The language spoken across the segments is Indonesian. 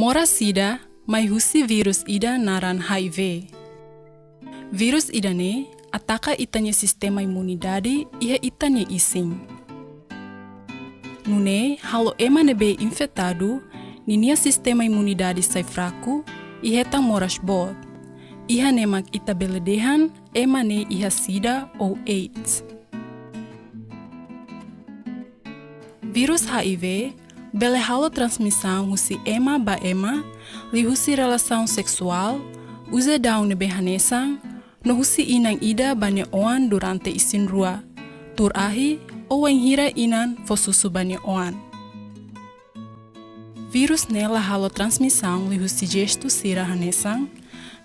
Mora sida, mai husi virus ida naran HIV. Virus ida ne ataka itanya sistema imunidade ia itanya ising. Nune, halo ema nebe infectado, ninia sistema imunidade sai fraco, ihetang moras bot. Iha nemak ita beledehan, ema ne iha sida ou AIDS. Vírus HIV, bele halo transmissão husi ema ba ema, li husi relação sexual, uze daun nebe hanesang, no husi inang ida banya oan durante isin rua, tur ahi ou hira inan fosusu banya oan. Vírus nela halo transmissão li husi gesto sira hanesang,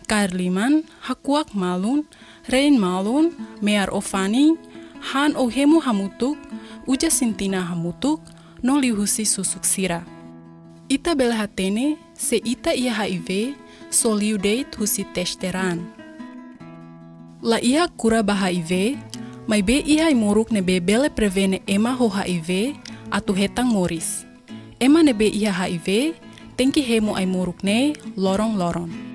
karliman, hakuak malun, rein malun, mear ofani, han ou hemu hamutuk, uja sintina hamutuk, no li husi susuk sira. Ita belhatene, se ita ia HIV, so liu deit husi testeran. La iha cura ba HIV, mai be iha imoruk nebe bele prevene ema ho HIV, atu hetang moris. Ema nebe iha HIV, tenki hemu ai moruk ne, lorong-lorong.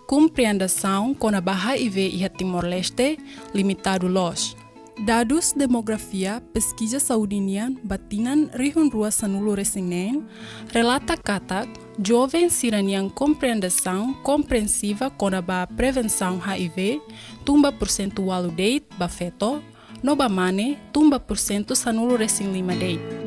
Compreendação com a HIV e a Timor-Leste limitado los. Dados demografia pesquisa saudinian batinan rihun rua sanulo resinen relata katak jovem siranian compreendação compreensiva com a prevenção HIV tumba percentual date ba feto no ba mane tumba percento sanulo resin lima date.